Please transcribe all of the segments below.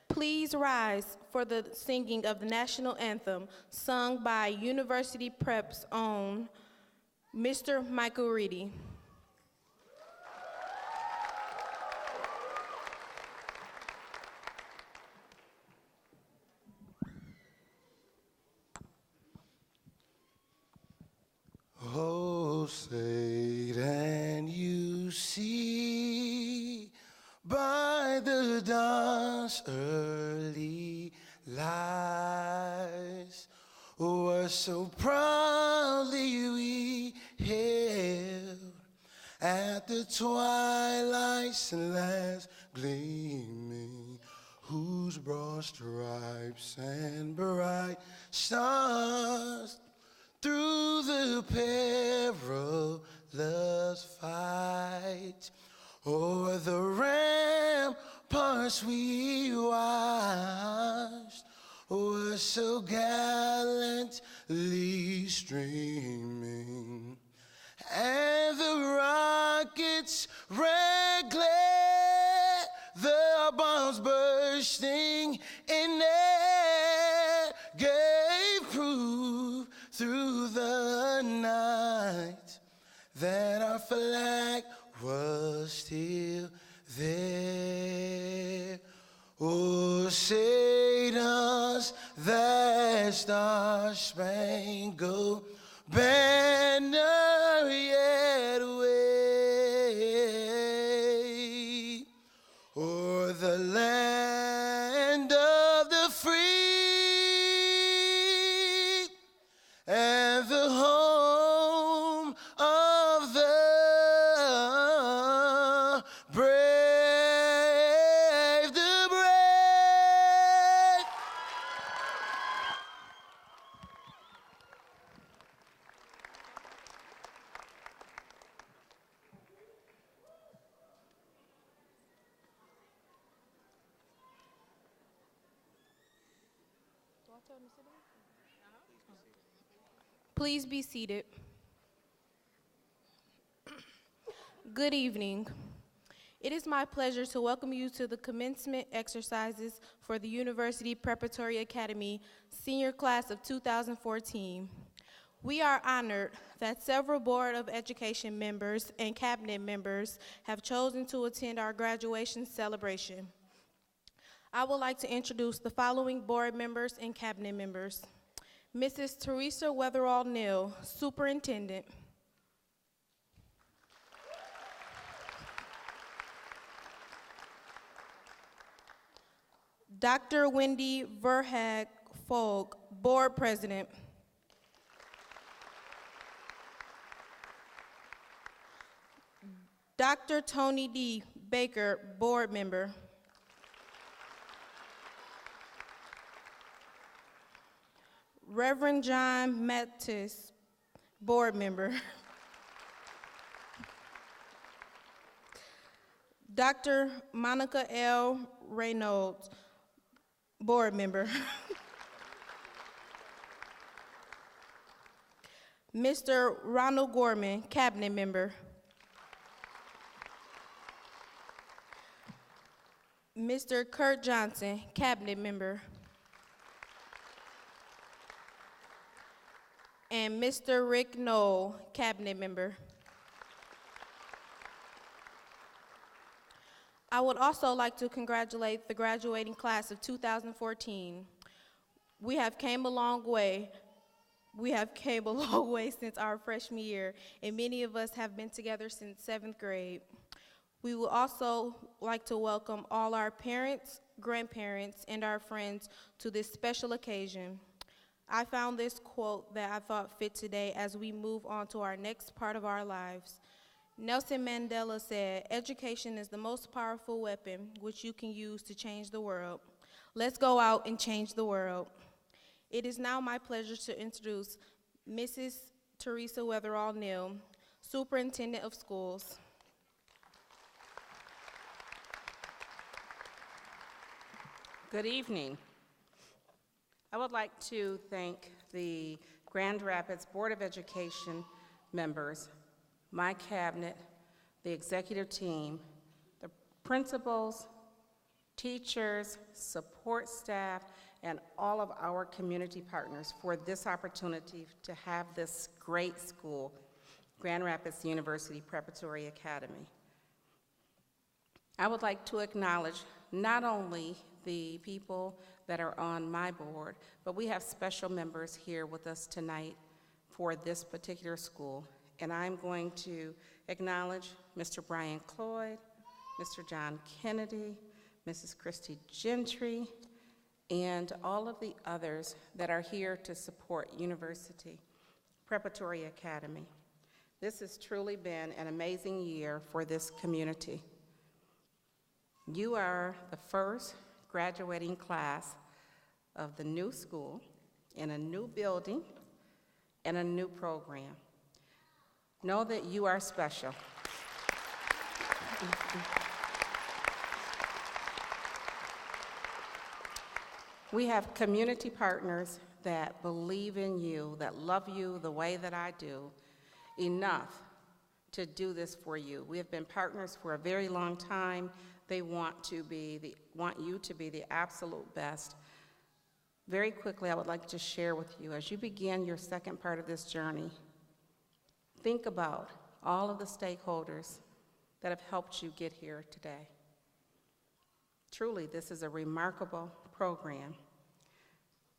Please rise for the singing of the national anthem sung by University Prep's own Mr. Michael Reedy. Oh, Satan, you see by the dawn's early lies what so proudly we hailed at the twilight's last gleaming, whose broad stripes and bright stars through the perilous fight o'er the ramparts we watched were so gallantly streaming, and the rockets' red glare, the bombs bursting in air, gave proof through the night that our flag was still there. Oh, Satan's that star-spangled banner yet wave o'er the land of the free and the home of the brave, the brave. Please be seated. Good evening. It is my pleasure to welcome you to the commencement exercises for the University Preparatory Academy Senior Class of 2014. We are honored that several Board of Education members and cabinet members have chosen to attend our graduation celebration. I would like to introduce the following board members and cabinet members. Mrs. Teresa Weatherall Neal, Superintendent. Dr. Wendy Verhag Fogg, Board President. Dr. Tony D. Baker, Board Member. Reverend John Mattis, Board Member. Dr. Monica L. Reynolds, Board Member. Mr. Ronald Gorman, Cabinet Member. Mr. Kurt Johnson, Cabinet Member. And Mr. Rick Knoll, Cabinet Member. I would also like to congratulate the graduating class of 2014. We have came a long way. We have came a long way since our freshman year, and many of us have been together since 7th grade. We would also like to welcome all our parents, grandparents, and our friends to this special occasion. I found this quote that I thought fit today as we move on to our next part of our lives. Nelson Mandela said, "Education is the most powerful weapon which you can use to change the world. Let's go out and change the world." It is now my pleasure to introduce Mrs. Teresa Weatherall Neal, Superintendent of Schools. Good evening. I would like to thank the Grand Rapids Board of Education members, my cabinet, the executive team, the principals, teachers, support staff, and all of our community partners for this opportunity to have this great school, Grand Rapids University Preparatory Academy. I would like to acknowledge not only the people that are on my board, but we have special members here with us tonight for this particular school. And I'm going to acknowledge Mr. Brian Cloyd, Mr. John Kennedy, Mrs. Christy Gentry, and all of the others that are here to support University Preparatory Academy. This has truly been an amazing year for this community. You are the first graduating class of the new school in a new building and a new program. Know that you are special. We have community partners that believe in you, that love you the way that I do, enough to do this for you. We have been partners for a very long time. They want you to be the absolute best. Very quickly, I would like to share with you, as you begin your second part of this journey, think about all of the stakeholders that have helped you get here today. Truly, this is a remarkable program.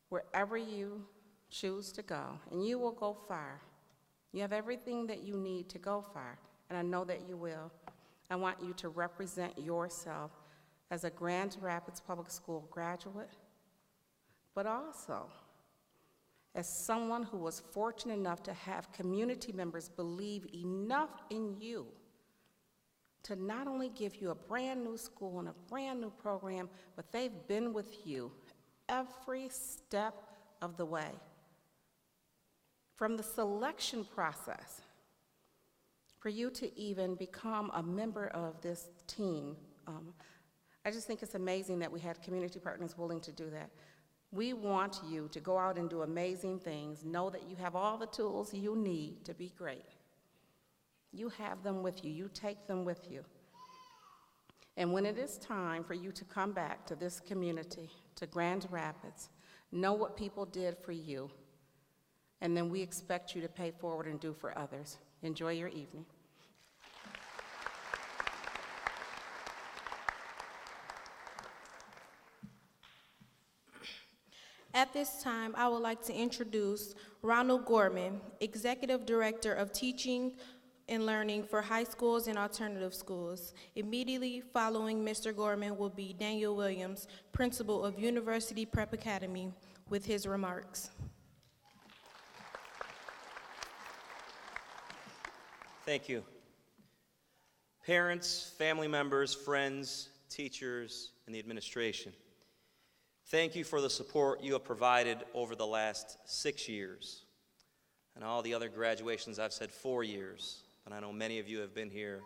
Wherever you choose to go, and you will go far. You have everything that you need to go far, and I know that you will. I want you to represent yourself as a Grand Rapids Public School graduate, but also as someone who was fortunate enough to have community members believe enough in you to not only give you a brand new school and a brand new program, but they've been with you every step of the way. From the selection process, for you to even become a member of this team, I just think it's amazing that we had community partners willing to do that. We want you to go out and do amazing things. Know that you have all the tools you need to be great. You have them with you. You take them with you. And when it is time for you to come back to this community, to Grand Rapids, know what people did for you, and then we expect you to pay forward and do for others. Enjoy your evening. At this time, I would like to introduce Ronald Gorman, Executive Director of Teaching and Learning for High Schools and Alternative Schools. Immediately following Mr. Gorman will be Daniel Williams, Principal of University Prep Academy, with his remarks. Thank you. Parents, family members, friends, teachers, and the administration, thank you for the support you have provided over the last 6 years. And all the other graduations, I've said 4 years, but I know many of you have been here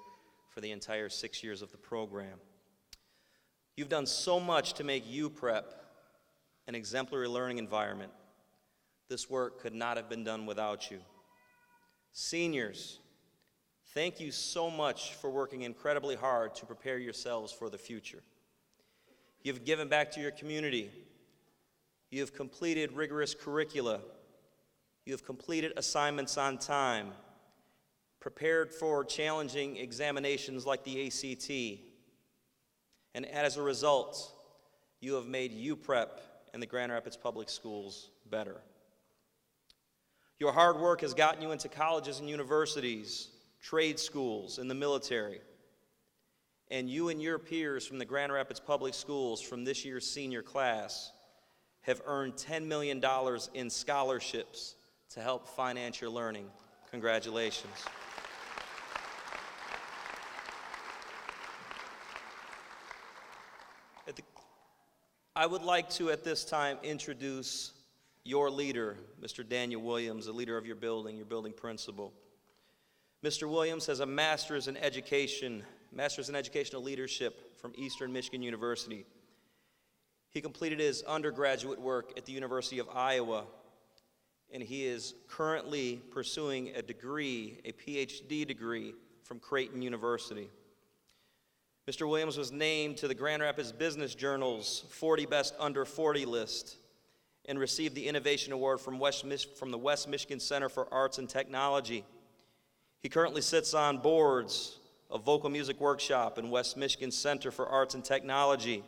for the entire 6 years of the program. You've done so much to make UPrep an exemplary learning environment. This work could not have been done without you. Seniors, thank you so much for working incredibly hard to prepare yourselves for the future. You've given back to your community. You have completed rigorous curricula. You have completed assignments on time, prepared for challenging examinations like the ACT, and as a result, you have made UPrep and the Grand Rapids Public Schools better. Your hard work has gotten you into colleges and universities, trade schools, and the military. And you and your peers from the Grand Rapids Public Schools from this year's senior class have earned $10 million in scholarships to help finance your learning. Congratulations. I would like to, at this time, introduce your leader, Mr. Daniel Williams, the leader of your building principal. Mr. Williams has a master's in educational leadership from Eastern Michigan University. He completed his undergraduate work at the University of Iowa, and he is currently pursuing a PhD degree from Creighton University. Mr. Williams was named to the Grand Rapids Business Journal's 40 Best Under 40 list and received the Innovation Award from the West Michigan Center for Arts and Technology. He currently sits on boards of Vocal Music Workshop and West Michigan Center for Arts and Technology.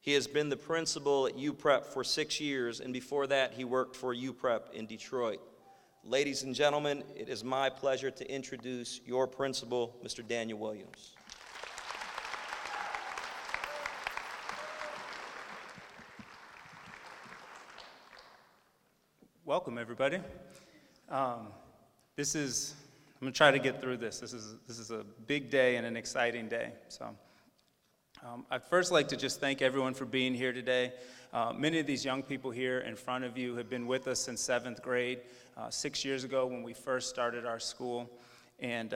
He has been the principal at UPrep for 6 years, and before that, he worked for UPrep in Detroit. Ladies and gentlemen, it is my pleasure to introduce your principal, Mr. Daniel Williams. Welcome, everybody. I'm going to try to get through this. This is a big day and an exciting day. So I'd first like to just thank everyone for being here today. Many of these young people here in front of you have been with us since 7th grade, 6 years ago when we first started our school. And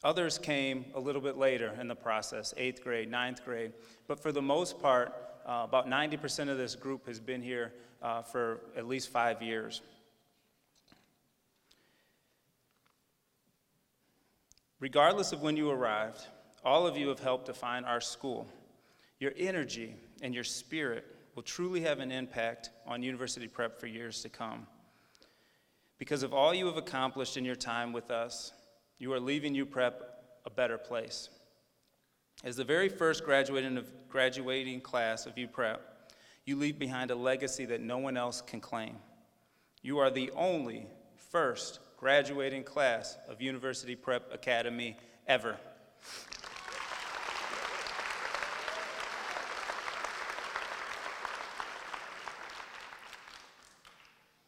others came a little bit later in the process, 8th grade, 9th grade. But for the most part, about 90% of this group has been here for at least 5 years. Regardless of when you arrived, all of you have helped define our school. Your energy and your spirit will truly have an impact on University Prep for years to come. Because of all you have accomplished in your time with us, you are leaving UPrep a better place. As the very first graduating class of UPrep, you leave behind a legacy that no one else can claim. You are the only first graduating class of University Prep Academy ever.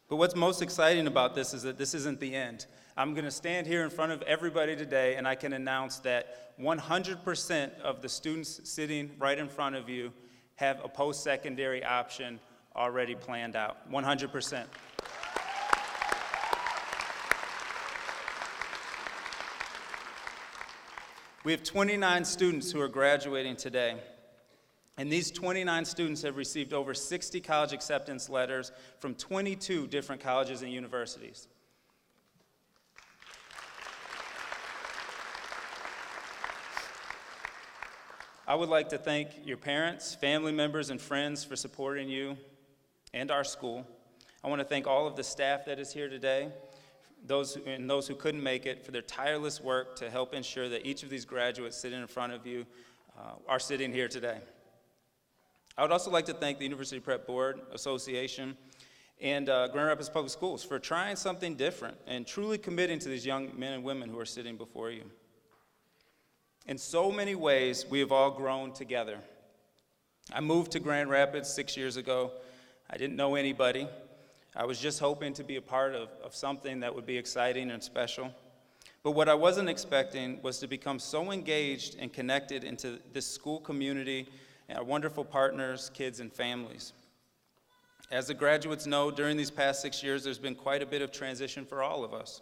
But what's most exciting about this is that this isn't the end. I'm going to stand here in front of everybody today, and I can announce that 100% of the students sitting right in front of you have a post-secondary option already planned out. 100%. We have 29 students who are graduating today. And these 29 students have received over 60 college acceptance letters from 22 different colleges and universities. I would like to thank your parents, family members, and friends for supporting you and our school. I want to thank all of the staff that is here today, those who couldn't make it, for their tireless work to help ensure that each of these graduates sitting in front of you are sitting here today. I would also like to thank the University Prep Board Association and Grand Rapids Public Schools for trying something different and truly committing to these young men and women who are sitting before you. In so many ways, we have all grown together. I moved to Grand Rapids 6 years ago. I didn't know anybody. I was just hoping to be a part of something that would be exciting and special. But what I wasn't expecting was to become so engaged and connected into this school community and our wonderful partners, kids, and families. As the graduates know, during these past 6 years, there's been quite a bit of transition for all of us.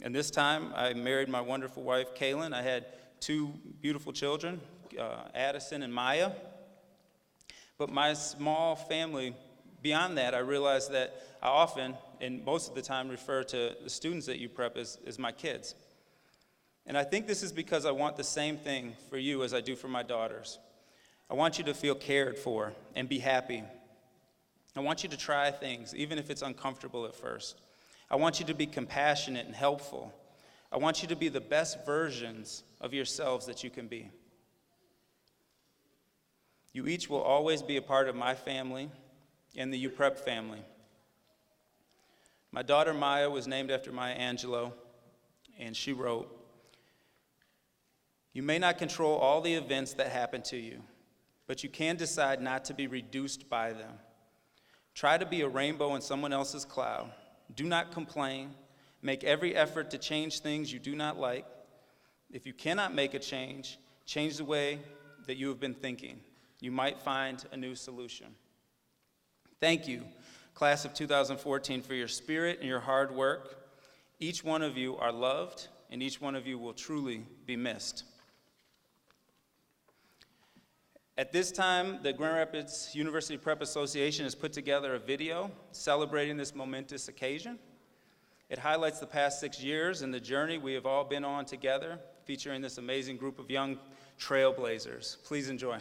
And this time, I married my wonderful wife, Kaylin. I had 2 beautiful children, Addison and Maya. But my small family, beyond that, I realized that I often, and most of the time, refer to the students at UPrep as my kids. And I think this is because I want the same thing for you as I do for my daughters. I want you to feel cared for and be happy. I want you to try things, even if it's uncomfortable at first. I want you to be compassionate and helpful. I want you to be the best versions of yourselves that you can be. You each will always be a part of my family and the UPrep family. My daughter Maya was named after Maya Angelou, and she wrote, "You may not control all the events that happen to you, but you can decide not to be reduced by them. Try to be a rainbow in someone else's cloud. Do not complain. Make every effort to change things you do not like. If you cannot make a change, change the way that you have been thinking. You might find a new solution." Thank you, class of 2014, for your spirit and your hard work. Each one of you are loved, and each one of you will truly be missed. At this time, the Grand Rapids University Prep Association has put together a video celebrating this momentous occasion. It highlights the past 6 years and the journey we have all been on together, featuring this amazing group of young trailblazers. Please enjoy.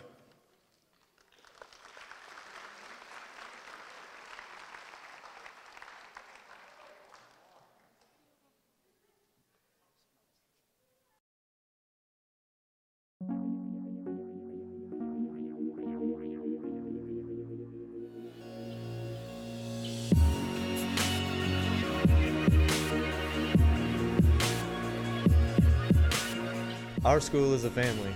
Our school is a family.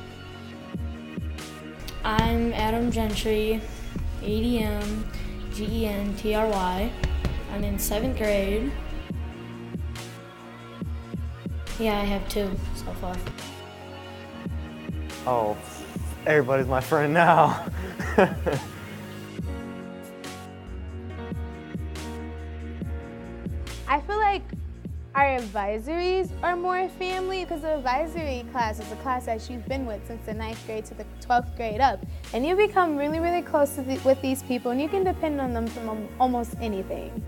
I'm Adam Gentry, ADM, GENTRY. I'm in 7th grade. Yeah, I have 2 so far. Oh, everybody's my friend now. I feel like our advisories are more family because the advisory class is a class that you've been with since the 9th grade to the 12th grade up. And you become really, really close with these people, and you can depend on them from almost anything.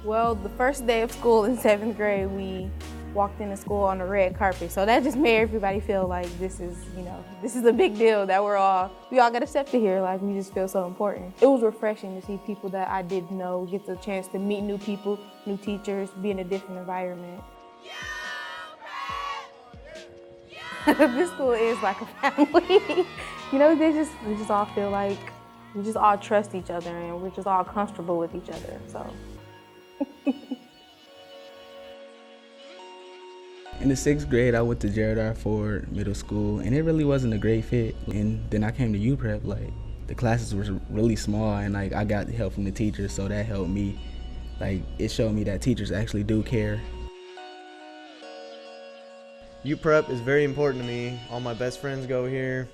Well, the first day of school in 7th grade, we walked into school on the red carpet. So that just made everybody feel like this is a big deal that we all got accepted here. Like, we just feel so important. It was refreshing to see people that I didn't know, get the chance to meet new people, new teachers, be in a different environment. This school is like a family. They just all feel like we just all trust each other and we're just all comfortable with each other, so. In the 6th grade, I went to Gerald R. Ford Middle School, and it really wasn't a great fit. And then I came to UPrep, the classes were really small, and I got help from the teachers, so that helped me. It showed me that teachers actually do care. UPrep is very important to me. All my best friends go here,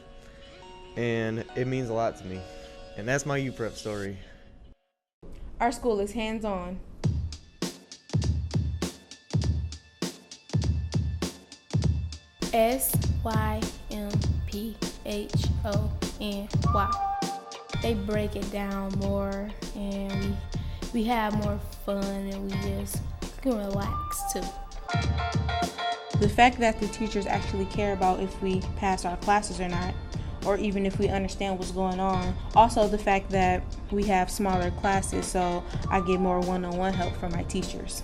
and it means a lot to me. And that's my UPrep story. Our school is hands-on. SYMP. They break it down more, and we have more fun, and we just can relax too. The fact that the teachers actually care about if we pass our classes or not, or even if we understand what's going on. Also the fact that we have smaller classes, so I get more one-on-one help from my teachers.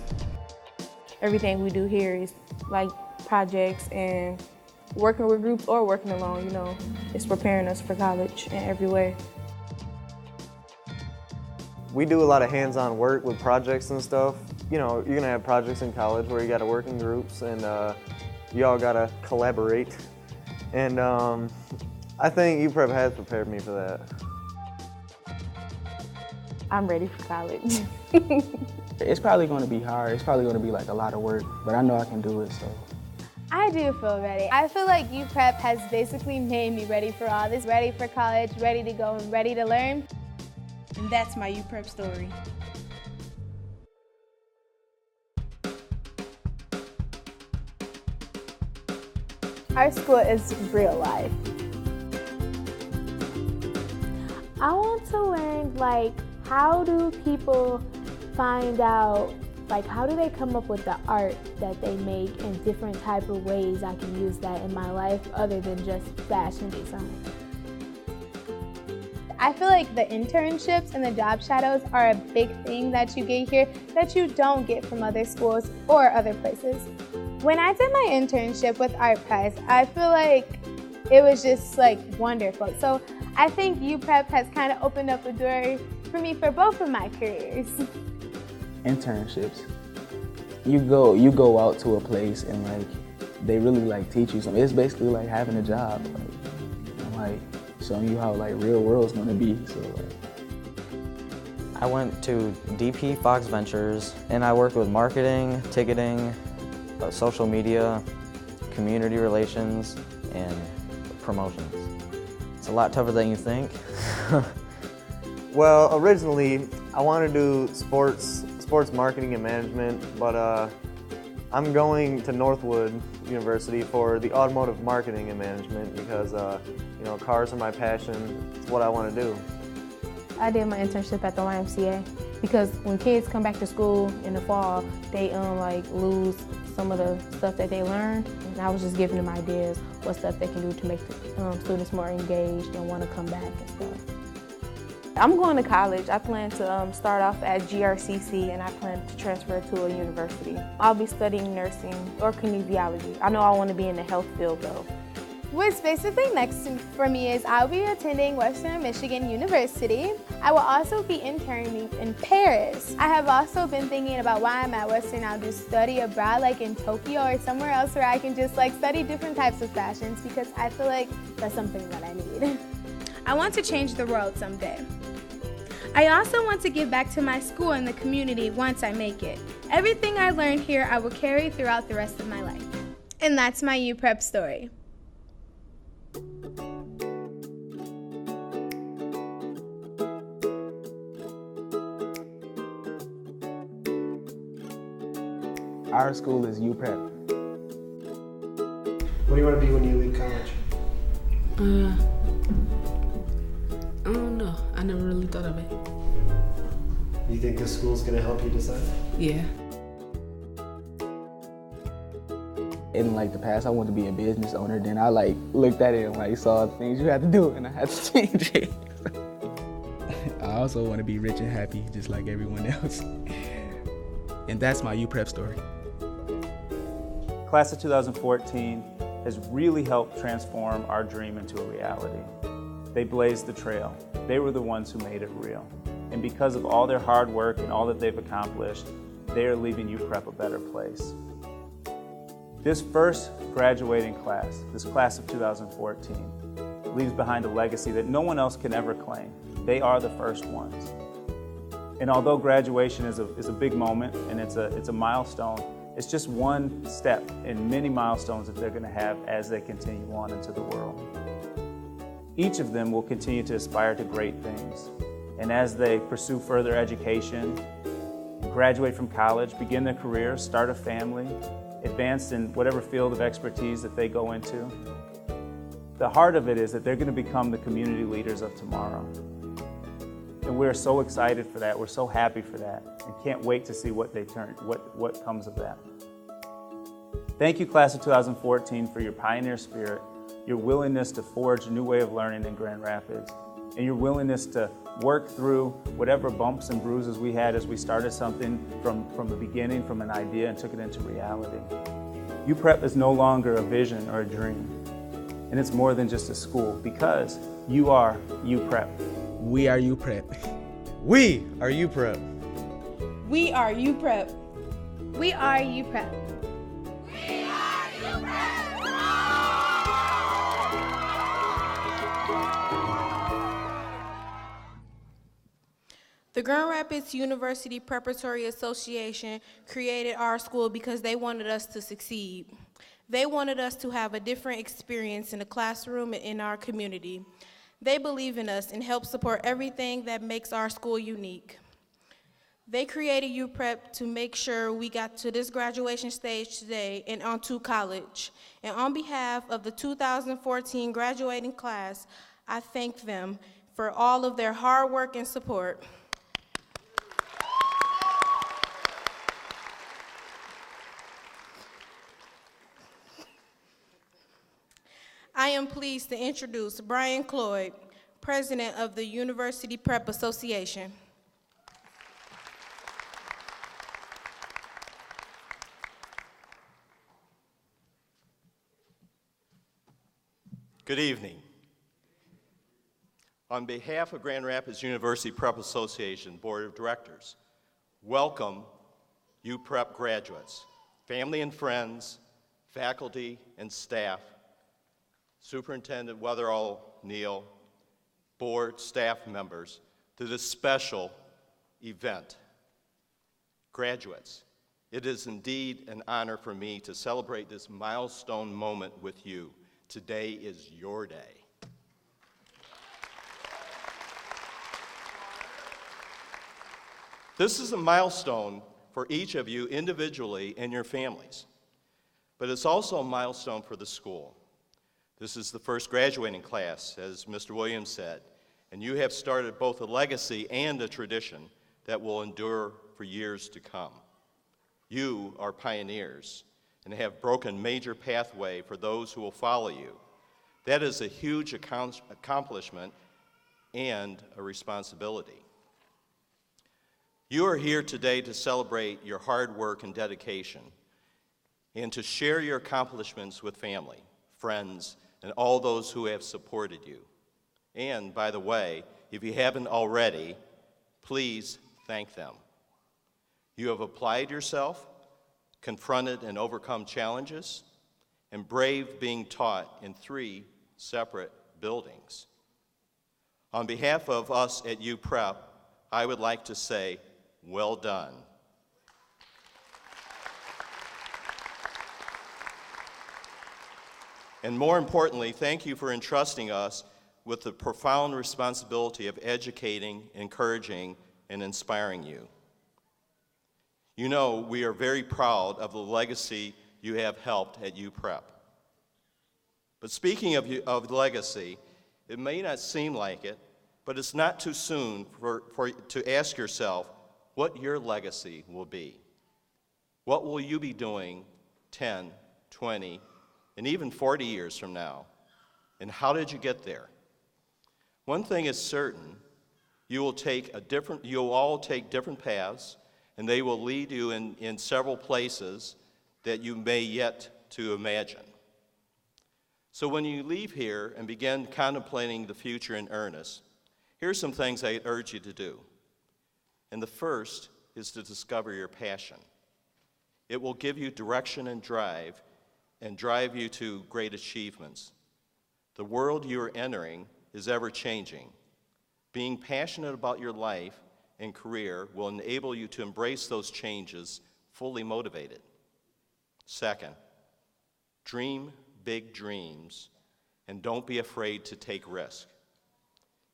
Everything we do here is like projects and working with groups or working alone, you know. It's preparing us for college in every way. We do a lot of hands-on work with projects and stuff. You know, you're gonna have projects in college where you gotta work in groups and you all gotta collaborate. And I think UPrep has prepared me for that. I'm ready for college. It's probably going to be hard. It's probably going to be like a lot of work, but I know I can do it, so. I do feel ready. I feel like UPrep has basically made me ready for all this, ready for college, ready to go and ready to learn. And that's my UPrep story. Our school is real life. I want to learn, like, how do people find out, like, how do they come up with the art that they make in different type of ways I can use that in my life other than just fashion design. I feel like the internships and the job shadows are a big thing that you get here that you don't get from other schools or other places. When I did my internship with Art Press, I feel like it was just like wonderful. So I think UPrep has kind of opened up a door for me for both of my careers. Internships. You go out to a place and like they really like teach you something. It's basically like having a job. Like showing you how like real world's gonna be. So like I went to DP Fox Ventures and I worked with marketing, ticketing, social media, community relations, and promotions. It's a lot tougher than you think. Well, originally I wanted to do sports marketing and management, but I'm going to Northwood University for the automotive marketing and management because you know, cars are my passion. It's what I want to do. I did my internship at the YMCA because when kids come back to school in the fall, they like lose some of the stuff that they learn. And I was just giving them ideas, what stuff they can do to make the students more engaged and want to come back and stuff. I'm going to college. I plan to start off at GRCC and I plan to transfer to a university. I'll be studying nursing or kinesiology. I know I want to be in the health field though. What's basically next for me is I'll be attending Western Michigan University. I will also be interning in Paris. I have also been thinking about why I'm at Western. I'll do study abroad, like in Tokyo or somewhere else where I can just like study different types of fashions because I feel like that's something that I need. I want to change the world someday. I also want to give back to my school and the community once I make it. Everything I learned here I will carry throughout the rest of my life. And that's my UPrep story. our school is UPrep. What do you want to be when you leave college? I don't know. I never really thought of it. You think this school's going to help you decide? Yeah. In like the past, I wanted to be a business owner. Then I like looked at it and like saw things you had to do, and I had to change it. I also want to be rich and happy, just like everyone else. And that's my UPrep story. Class of 2014 has really helped transform our dream into a reality. They blazed the trail. They were the ones who made it real. And because of all their hard work and all that they've accomplished, they are leaving UPrep a better place. This first graduating class, this class of 2014, leaves behind a legacy that no one else can ever claim. They are the first ones. And although graduation is a big moment and it's a milestone, it's just one step in many milestones that they're going to have as they continue on into the world. Each of them will continue to aspire to great things. And as they pursue further education, graduate from college, begin their careers, start a family, advance in whatever field of expertise that they go into, The heart of it is that they're going to become the community leaders of tomorrow. And we're so excited for that. We're so happy for that, and can't wait to see what comes of that. Thank you, class of 2014, for your pioneer spirit, your willingness to forge a new way of learning in Grand Rapids, and your willingness to work through whatever bumps and bruises we had as we started something from the beginning, from an idea, and took it into reality. UPrep is no longer a vision or a dream, and it's more than just a school, because you are UPrep. We are UPrep. We are UPrep. We are UPrep. We are UPrep. The Grand Rapids University Preparatory Association created our school because they wanted us to succeed. They wanted us to have a different experience in the classroom and in our community. They believe in us and help support everything that makes our school unique. They created UPrep to make sure we got to this graduation stage today and onto college. And on behalf of the 2014 graduating class, I thank them for all of their hard work and support. I am pleased to introduce Brian Cloyd, President of the University Prep Association. Good evening. On behalf of Grand Rapids University Prep Association Board of Directors, welcome UPrep graduates, family and friends, faculty and staff, Superintendent Weatherall Neal, board staff members, to this special event. Graduates, it is indeed an honor for me to celebrate this milestone moment with you. Today is your day. This is a milestone for each of you individually and your families, but it's also a milestone for the school. This is the first graduating class, as Mr. Williams said, and you have started both a legacy and a tradition that will endure for years to come. You are pioneers and have broken major pathway for those who will follow you. That is a huge accomplishment and a responsibility. You are here today to celebrate your hard work and dedication and to share your accomplishments with family, friends, and all those who have supported you. And, by the way, if you haven't already, please thank them. You have applied yourself, confronted and overcome challenges, and braved being taught in 3 separate buildings. On behalf of us at UPrep, I would like to say, well done. And more importantly, thank you for entrusting us with the profound responsibility of educating, encouraging, and inspiring you. You know, we are very proud of the legacy you have helped at UPrep. But speaking of legacy, it may not seem like it, but it's not too soon to ask yourself what your legacy will be. What will you be doing 10, 20, and even 40 years from now? And how did you get there? One thing is certain, you'll all take different paths, and they will lead you in several places that you may yet to imagine. So when you leave here and begin contemplating the future in earnest, here's some things I urge you to do. And the first is to discover your passion. It will give you direction and drive you to great achievements. The world you are entering is ever-changing. Being passionate about your life and career will enable you to embrace those changes fully motivated. Second, dream big dreams and don't be afraid to take risks.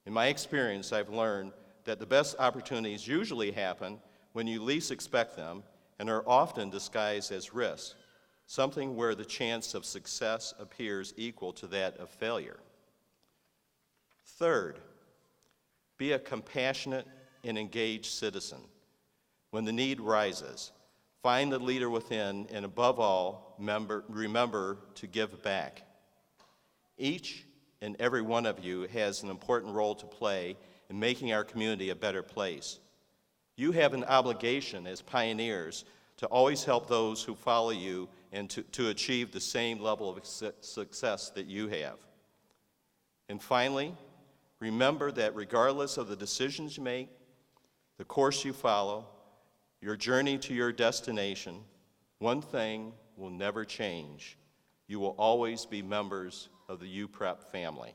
In my experience, I've learned that the best opportunities usually happen when you least expect them and are often disguised as risks. something where the chance of success appears equal to that of failure. Third, be a compassionate and engaged citizen. When the need rises, find the leader within, and above all, remember to give back. Each and every one of you has an important role to play in making our community a better place. You have an obligation as pioneers to always help those who follow you and to achieve the same level of success that you have. And finally, remember that regardless of the decisions you make, the course you follow, your journey to your destination, one thing will never change. You will always be members of the UPrep family.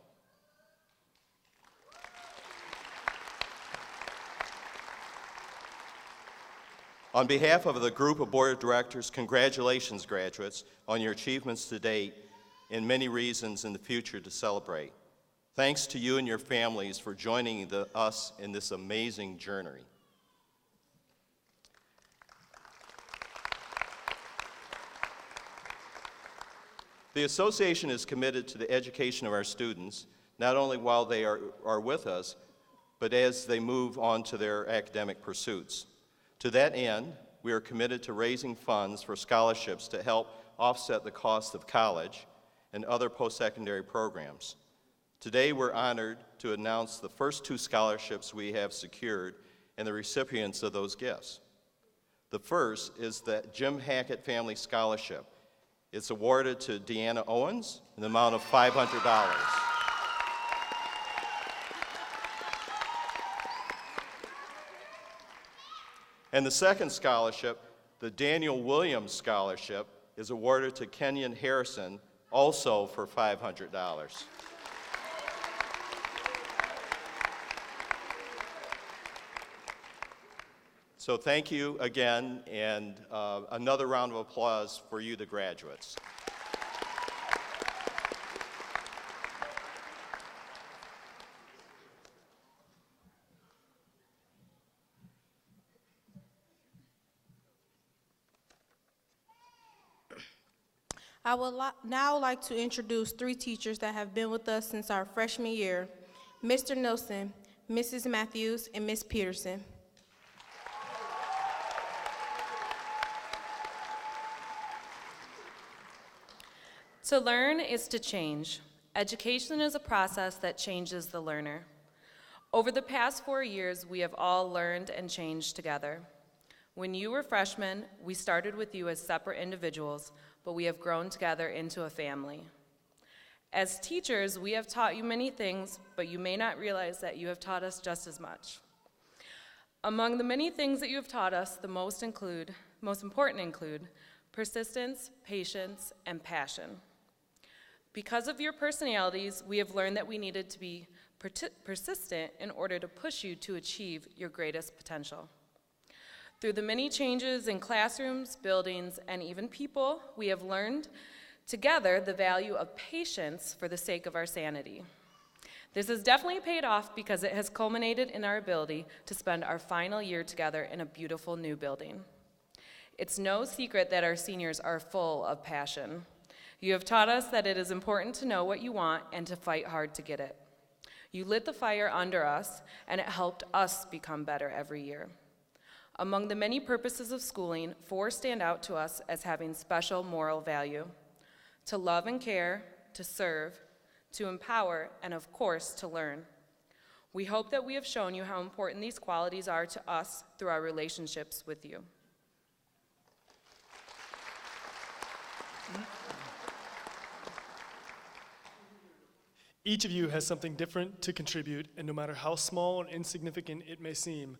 On behalf of the group of Board of Directors, congratulations, graduates, on your achievements to date and many reasons in the future to celebrate. Thanks to you and your families for joining us in this amazing journey. The association is committed to the education of our students, not only while they are with us, but as they move on to their academic pursuits. To that end, we are committed to raising funds for scholarships to help offset the cost of college and other post-secondary programs. Today, we're honored to announce the first 2 scholarships we have secured and the recipients of those gifts. The first is the Jim Hackett Family Scholarship. It's awarded to Deanna Owens in the amount of $500. And the second scholarship, the Daniel Williams Scholarship, is awarded to Kenyon Harrison, also for $500. So thank you again, and another round of applause for you, the graduates. I would now like to introduce 3 teachers that have been with us since our freshman year: Mr. Nelson, Mrs. Matthews, and Ms. Peterson. To learn is to change. Education is a process that changes the learner. Over the past 4 years, we have all learned and changed together. When you were freshmen, we started with you as separate individuals, but we have grown together into a family. As teachers, we have taught you many things, but you may not realize that you have taught us just as much. Among the many things that you have taught us, the most important include persistence, patience, and passion. Because of your personalities, we have learned that we needed to be persistent in order to push you to achieve your greatest potential. Through the many changes in classrooms, buildings, and even people, we have learned together the value of patience for the sake of our sanity. This has definitely paid off because it has culminated in our ability to spend our final year together in a beautiful new building. It's no secret that our seniors are full of passion. You have taught us that it is important to know what you want and to fight hard to get it. You lit the fire under us, and it helped us become better every year. Among the many purposes of schooling, 4 stand out to us as having special moral value: to love and care, to serve, to empower, and of course, to learn. We hope that we have shown you how important these qualities are to us through our relationships with you. Each of you has something different to contribute, and no matter how small and insignificant it may seem,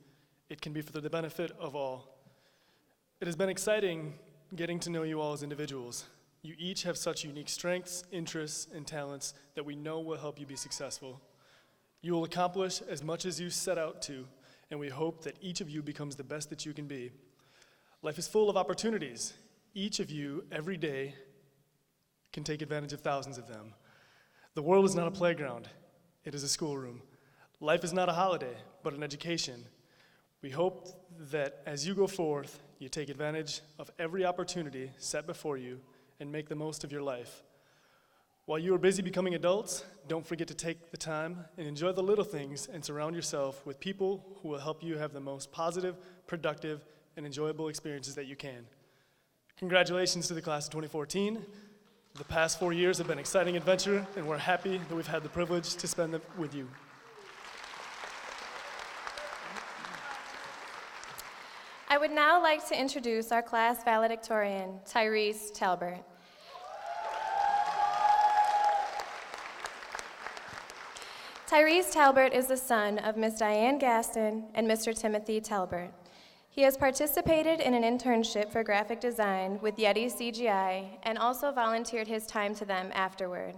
it can be for the benefit of all. It has been exciting getting to know you all as individuals. You each have such unique strengths, interests, and talents that we know will help you be successful. You will accomplish as much as you set out to, and we hope that each of you becomes the best that you can be. Life is full of opportunities. Each of you, every day, can take advantage of thousands of them. The world is not a playground, it is a schoolroom. Life is not a holiday, but an education. We hope that as you go forth, you take advantage of every opportunity set before you and make the most of your life. While you are busy becoming adults, don't forget to take the time and enjoy the little things and surround yourself with people who will help you have the most positive, productive, and enjoyable experiences that you can. Congratulations to the class of 2014. The past 4 years have been an exciting adventure, and we're happy that we've had the privilege to spend them with you. I would now like to introduce our class valedictorian, Tyrese Talbert. Tyrese Talbert is the son of Ms. Diane Gaston and Mr. Timothy Talbert. He has participated in an internship for graphic design with Yeti CGI and also volunteered his time to them afterward.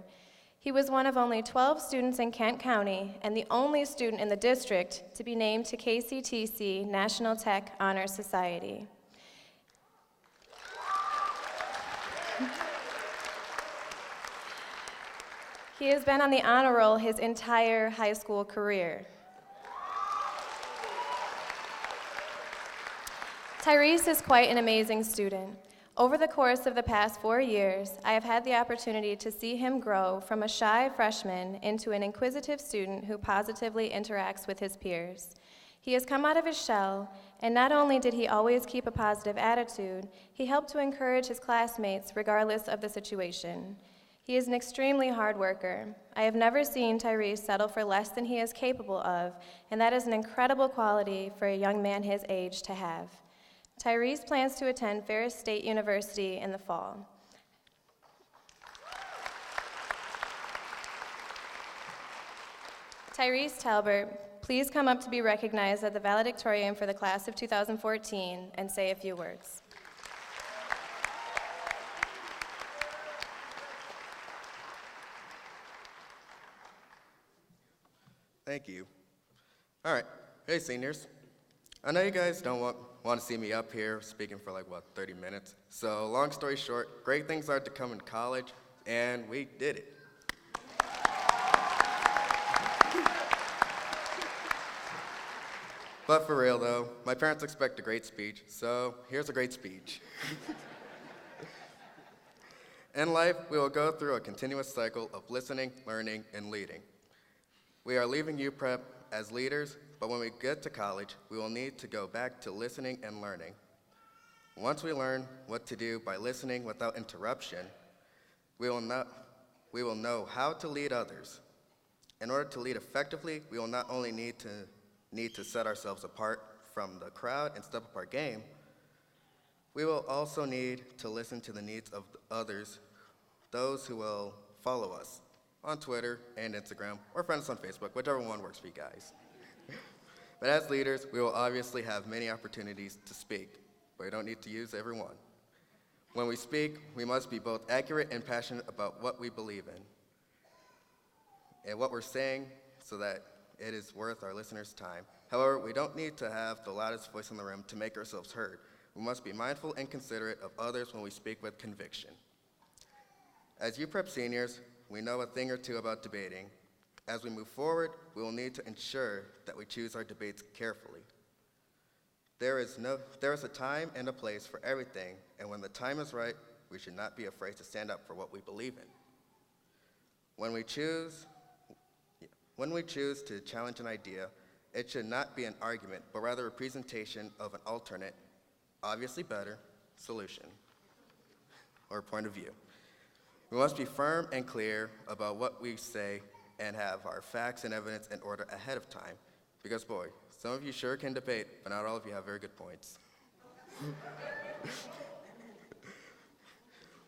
He was one of only 12 students in Kent County and the only student in the district to be named to KCTC National Tech Honor Society. He has been on the honor roll his entire high school career. Tyrese is quite an amazing student. Over the course of the past 4 years, I have had the opportunity to see him grow from a shy freshman into an inquisitive student who positively interacts with his peers. He has come out of his shell, and not only did he always keep a positive attitude, he helped to encourage his classmates regardless of the situation. He is an extremely hard worker. I have never seen Tyrese settle for less than he is capable of, and that is an incredible quality for a young man his age to have. Tyrese plans to attend Ferris State University in the fall. Tyrese Talbert, please come up to be recognized as the valedictorian for the class of 2014 and say a few words. Thank you. All right. Hey, seniors. I know you guys don't want to see me up here speaking for 30 minutes. So long story short, great things are to come in college, and we did it. But for real though, my parents expect a great speech, so here's a great speech. In life, we will go through a continuous cycle of listening, learning, and leading. We are leaving UPrep as leaders, but when we get to college, we will need to go back to listening and learning. Once we learn what to do by listening without interruption, we will know how to lead others. In order to lead effectively, we will not only need to set ourselves apart from the crowd and step up our game, we will also need to listen to the needs of others, those who will follow us on Twitter and Instagram, or friends on Facebook, whichever one works for you guys. But as leaders, we will obviously have many opportunities to speak, but we don't need to use every one. When we speak, we must be both accurate and passionate about what we believe in and what we're saying so that it is worth our listeners' time. However, we don't need to have the loudest voice in the room to make ourselves heard. We must be mindful and considerate of others when we speak with conviction. As UPrep seniors, we know a thing or two about debating. As we move forward, we will need to ensure that we choose our debates carefully. There is a time and a place for everything, and when the time is right, we should not be afraid to stand up for what we believe in. When we choose to challenge an idea, it should not be an argument, but rather a presentation of an alternate, obviously better, solution or point of view. We must be firm and clear about what we say and have our facts and evidence in order ahead of time. Because boy, some of you sure can debate, but not all of you have very good points.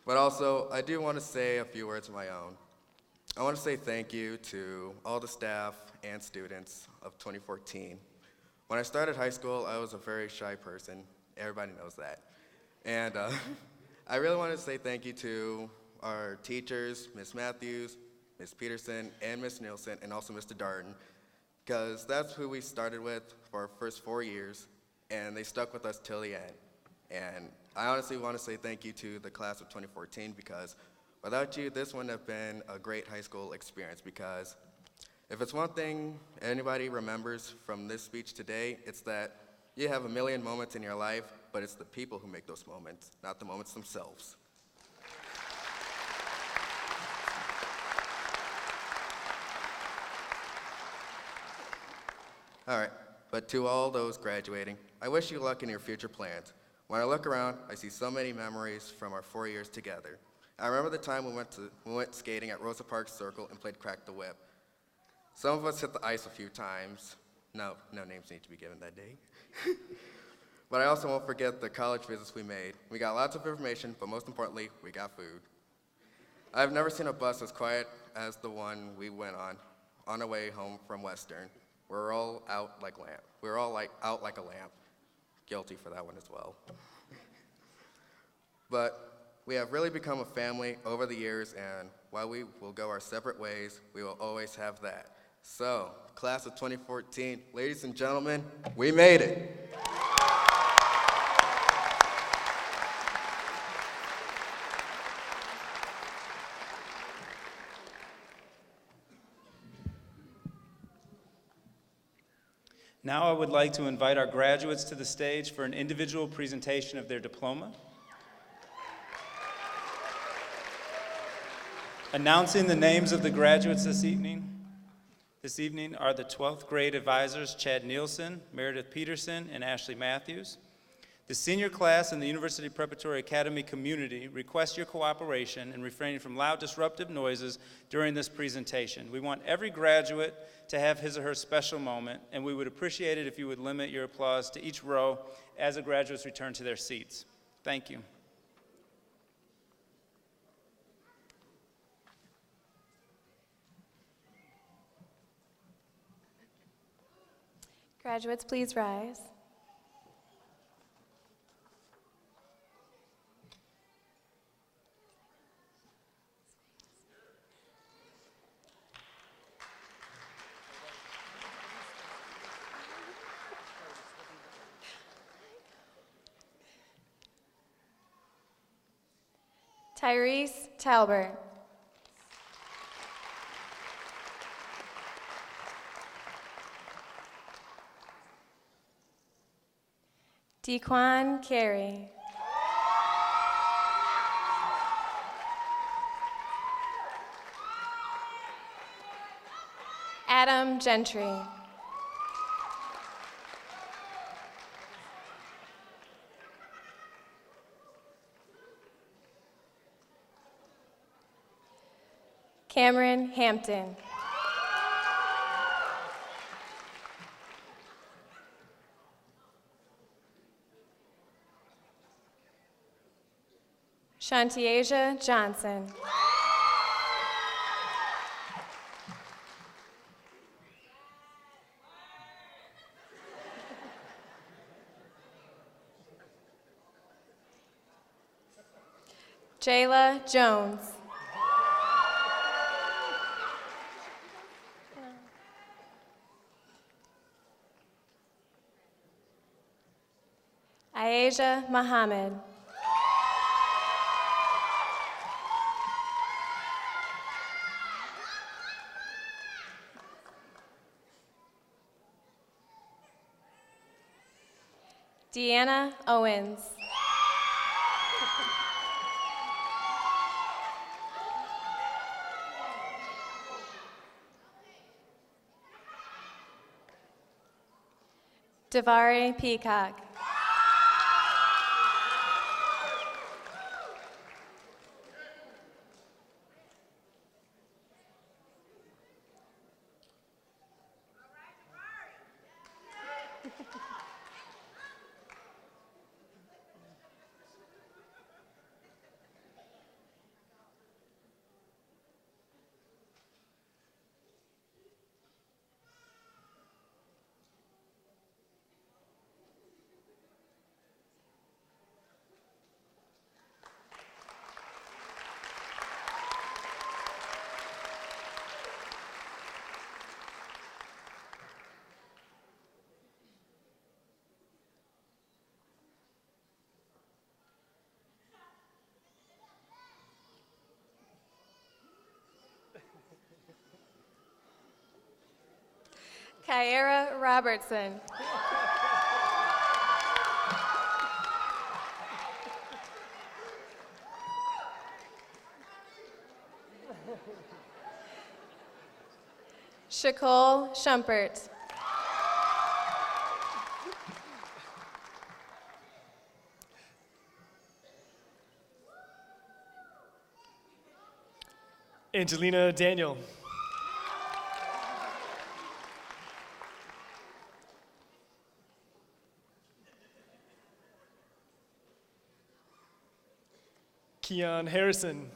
But also, I do want to say a few words of my own. I want to say thank you to all the staff and students of 2014. When I started high school, I was a very shy person. Everybody knows that. And I really want to say thank you to our teachers, Ms. Matthews, Ms. Peterson, and Ms. Nielsen, and also Mr. Darden, because that's who we started with for our first 4 years, and they stuck with us till the end. And I honestly want to say thank you to the class of 2014, because without you, this wouldn't have been a great high school experience, because if it's one thing anybody remembers from this speech today, it's that you have a million moments in your life, but it's the people who make those moments, not the moments themselves. All right, but to all those graduating, I wish you luck in your future plans. When I look around, I see so many memories from our 4 years together. I remember the time we went skating at Rosa Parks Circle and played Crack the Whip. Some of us hit the ice a few times. No names need to be given that day. But I also won't forget the college visits we made. We got lots of information, but most importantly, we got food. I've never seen a bus as quiet as the one we went on our way home from Western. We were all out like out like a lamp. Guilty for that one as well. But we have really become a family over the years, and while we will go our separate ways, we will always have that. So, class of 2014, ladies and gentlemen, we made it. Now I would like to invite our graduates to the stage for an individual presentation of their diploma. Announcing the names of the graduates this evening. This evening are the 12th grade advisors Chad Nielsen, Meredith Peterson, and Ashley Matthews. The senior class in the University Preparatory Academy community request your cooperation in refraining from loud disruptive noises during this presentation. We want every graduate to have his or her special moment, and we would appreciate it if you would limit your applause to each row as the graduates return to their seats. Thank you. Graduates, please rise. Tyrese Talbert. Dequan Carey. Adam Gentry. Cameron Hampton. Shantiasia Johnson. Jayla Jones. Asia Muhammad. Deanna Owens. Davari Peacock. Kyara Robertson. Shakol Shumpert. Angelina Daniel. Keon Harrison.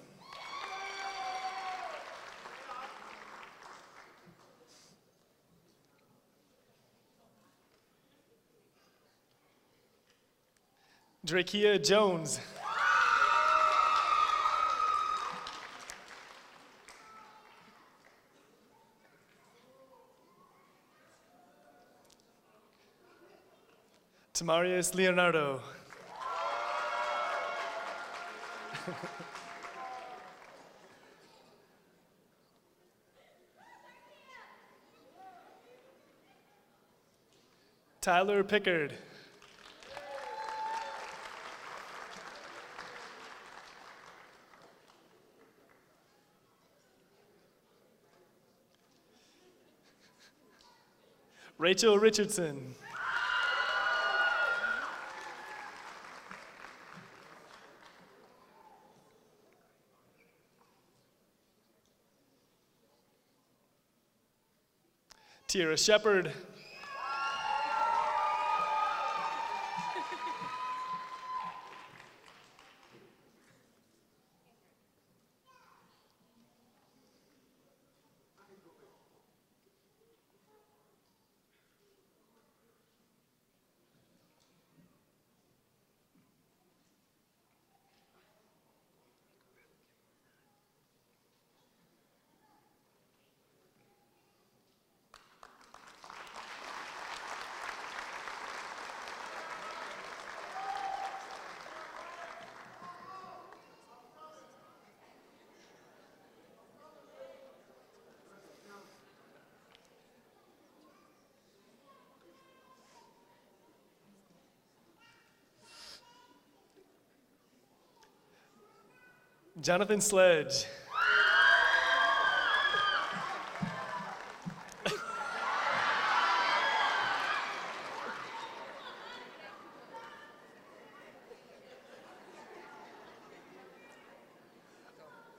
Drakia Jones. Tamarius Leonardo. Tyler Pickard. Rachel Richardson. Tierra Shepard. Jonathan Sledge.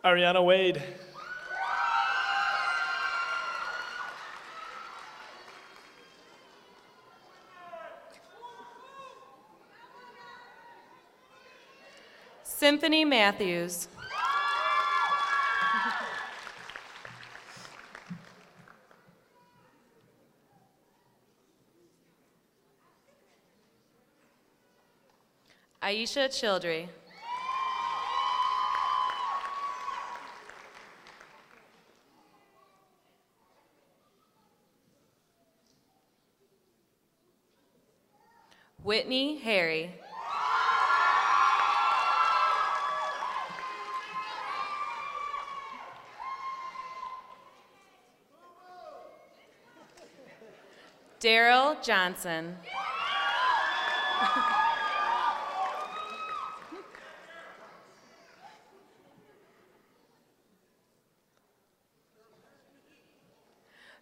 Ariana Wade. Symphony Matthews. Aisha Childry. Whitney Harry. Daryl Johnson.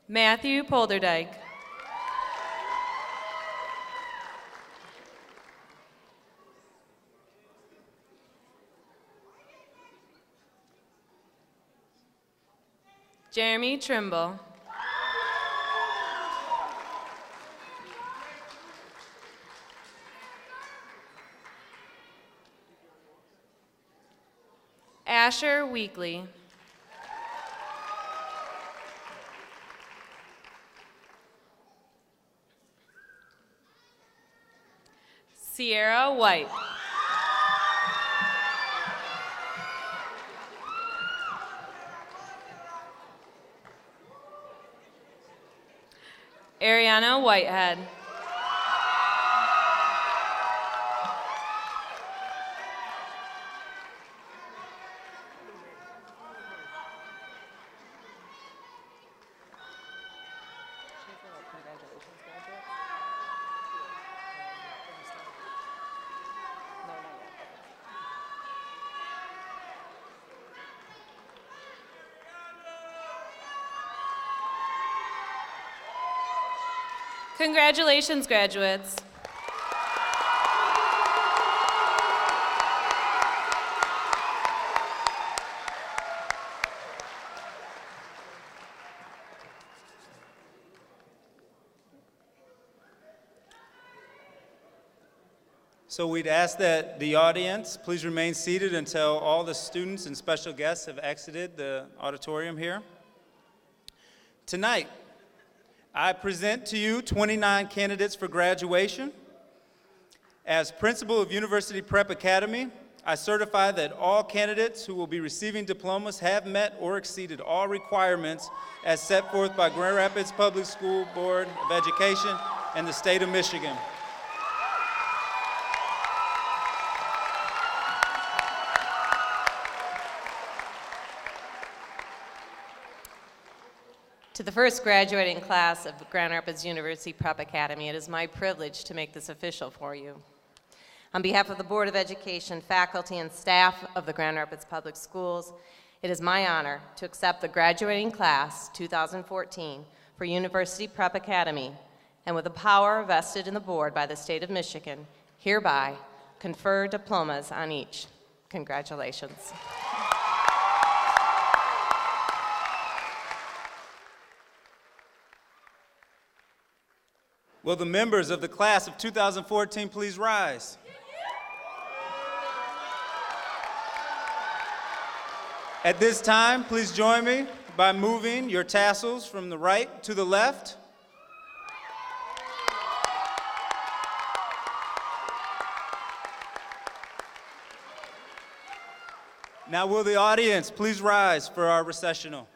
Matthew Polderdijk. Jeremy Trimble. Asher Weekly. Sierra White. Ariana Whitehead. Congratulations, graduates. So we'd ask that the audience please remain seated until all the students and special guests have exited the auditorium here. Tonight, I present to you 29 candidates for graduation. As principal of University Prep Academy, I certify that all candidates who will be receiving diplomas have met or exceeded all requirements as set forth by Grand Rapids Public School Board of Education and the state of Michigan. To the first graduating class of Grand Rapids University Prep Academy, it is my privilege to make this official for you. On behalf of the Board of Education, faculty, and staff of the Grand Rapids Public Schools, it is my honor to accept the graduating class 2014 for University Prep Academy, and with the power vested in the board by the state of Michigan, hereby confer diplomas on each. Congratulations. Will the members of the class of 2014 please rise? At this time, please join me by moving your tassels from the right to the left. Now will the audience please rise for our recessional?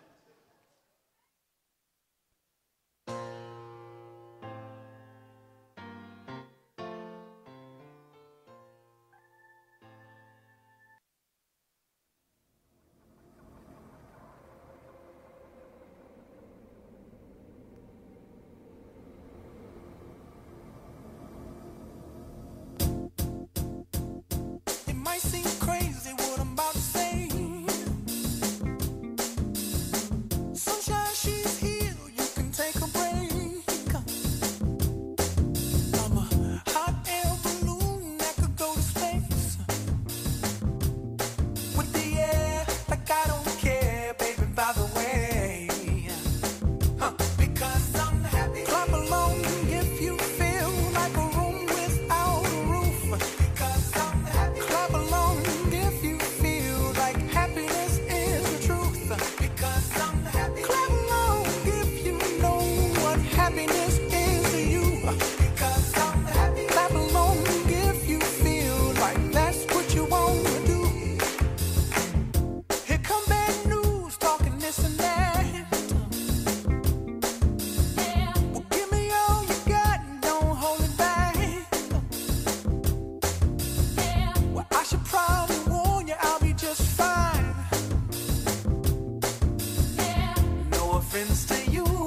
Offense to you.